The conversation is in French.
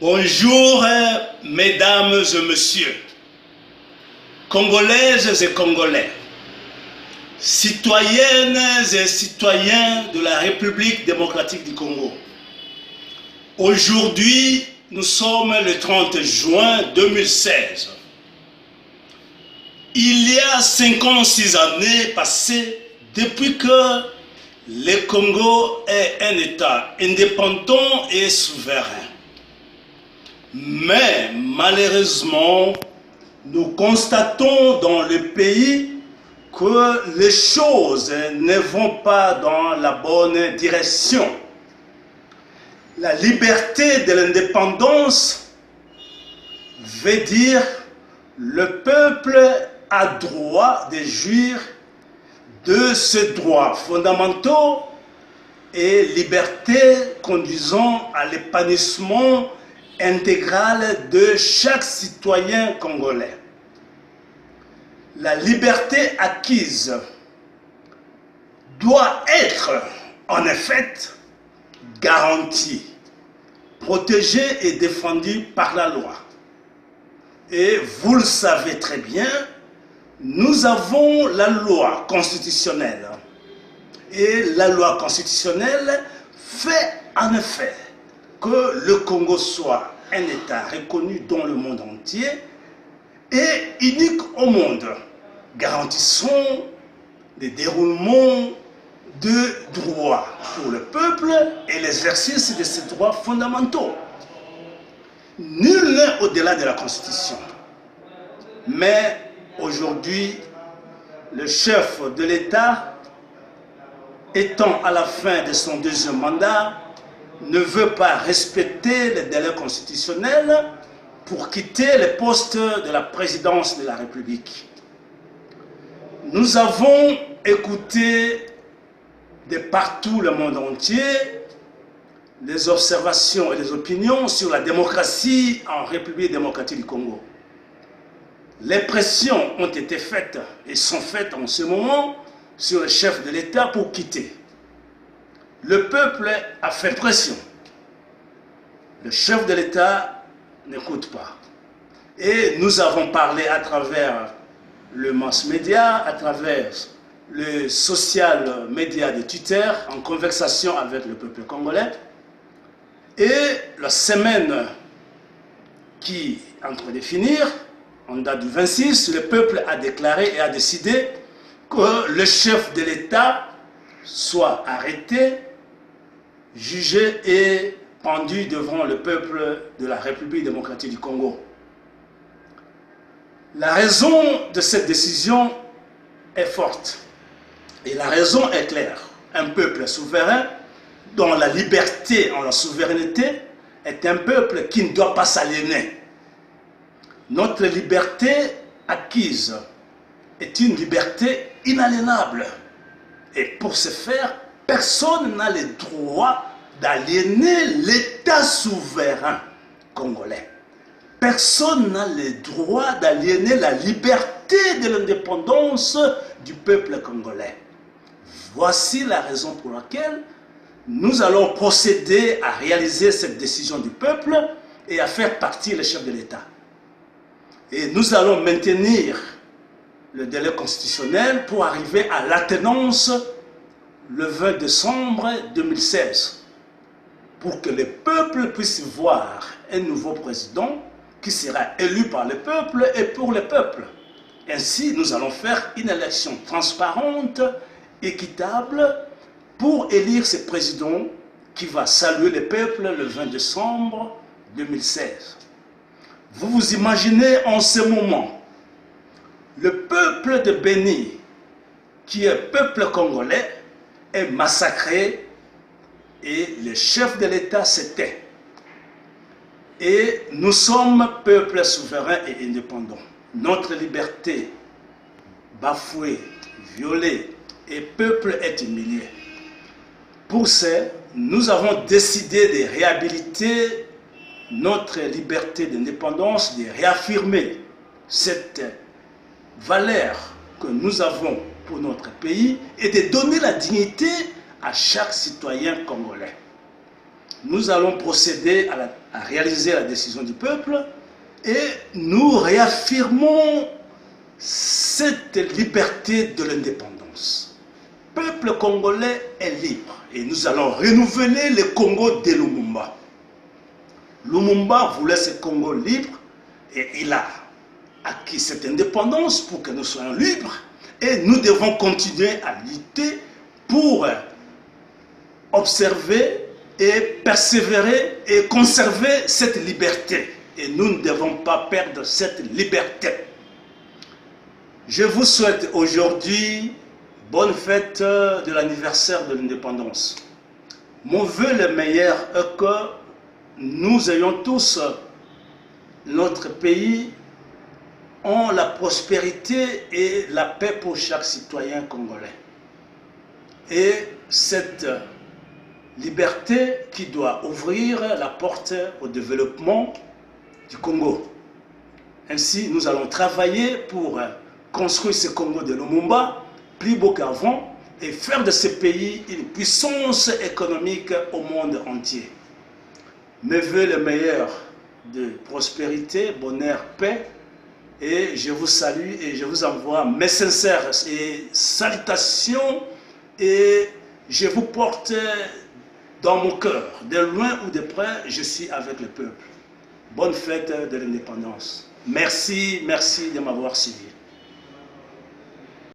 Bonjour, mesdames et messieurs, Congolaises et Congolais, citoyennes et citoyens de la République démocratique du Congo. Aujourd'hui, nous sommes le 30 juin 2016. Il y a 56 années passées depuis que le Congo est un État indépendant et souverain. Mais malheureusement, nous constatons dans le pays que les choses ne vont pas dans la bonne direction. La liberté de l'indépendance veut dire le peuple a droit de jouir de ses droits fondamentaux et liberté conduisant à l'épanouissement intégral de chaque citoyen congolais. La liberté acquise doit être en effet garantie, protégée et défendue par la loi. Et vous le savez très bien, nous avons la loi constitutionnelle. Et la loi constitutionnelle fait en effet que le Congo soit un État reconnu dans le monde entier et unique au monde, garantissant le déroulement de droits pour le peuple et l'exercice de ses droits fondamentaux. Nul n'est au-delà de la Constitution. Mais aujourd'hui, le chef de l'État, étant à la fin de son deuxième mandat, ne veut pas respecter les délais constitutionnels pour quitter le poste de la présidence de la République. Nous avons écouté de partout le monde entier les observations et les opinions sur la démocratie en République démocratique du Congo. Les pressions ont été faites et sont faites en ce moment sur le chef de l'État pour quitter. Le peuple a fait pression. Le chef de l'État n'écoute pas. Et nous avons parlé à travers le mass média, à travers le social média de Twitter, en conversation avec le peuple congolais. Et la semaine qui est en train de finir, en date du 26, le peuple a déclaré et a décidé que le chef de l'État soit arrêté, jugé et pendu devant le peuple de la République démocratique du Congo. La raison de cette décision est forte. Et la raison est claire. Un peuple souverain, dont la liberté en la souveraineté, est un peuple qui ne doit pas s'aliéner. Notre liberté acquise est une liberté inaliénable. Et pour ce faire, personne n'a le droit d'aliéner l'État souverain congolais. Personne n'a le droit d'aliéner la liberté de l'indépendance du peuple congolais. Voici la raison pour laquelle nous allons procéder à réaliser cette décision du peuple et à faire partir le chef de l'État. Et nous allons maintenir le délai constitutionnel pour arriver à l'attenance le 20 décembre 2016, pour que le peuple puisse voir un nouveau président qui sera élu par le peuple et pour le peuple. Ainsi, nous allons faire une élection transparente, équitable, pour élire ce président qui va saluer le peuple le 20 décembre 2016. Vous vous imaginez en ce moment le peuple de Béni, qui est peuple congolais, est massacré et le chef de l'État se tait. Et nous sommes peuple souverain et indépendant. Notre liberté bafouée, violée et peuple est humilié. Pour ce, nous avons décidé de réhabiliter notre liberté d'indépendance, de réaffirmer cette valeur que nous avons pour notre pays et de donner la dignité à chaque citoyen congolais. nous allons procéder à réaliser la décision du peuple et nous réaffirmons cette liberté de l'indépendance. Le peuple congolais est libre et nous allons renouveler le Congo de Lumumba. Lumumba voulait ce Congo libre et il a acquis cette indépendance pour que nous soyons libres et nous devons continuer à lutter pour observer et persévérer et conserver cette liberté. Et nous ne devons pas perdre cette liberté. Je vous souhaite aujourd'hui bonne fête de l'anniversaire de l'indépendance. Mon vœu le meilleur est que nous ayons tous notre pays ont la prospérité et la paix pour chaque citoyen congolais. Et cette liberté qui doit ouvrir la porte au développement du Congo. Ainsi, nous allons travailler pour construire ce Congo de Lumumba plus beau qu'avant et faire de ce pays une puissance économique au monde entier. Mes vœux le meilleur de prospérité, bonheur, paix. Et je vous salue et je vous envoie mes sincères et salutations et je vous porte dans mon cœur. De loin ou de près, je suis avec le peuple. Bonne fête de l'indépendance. Merci, merci de m'avoir suivi.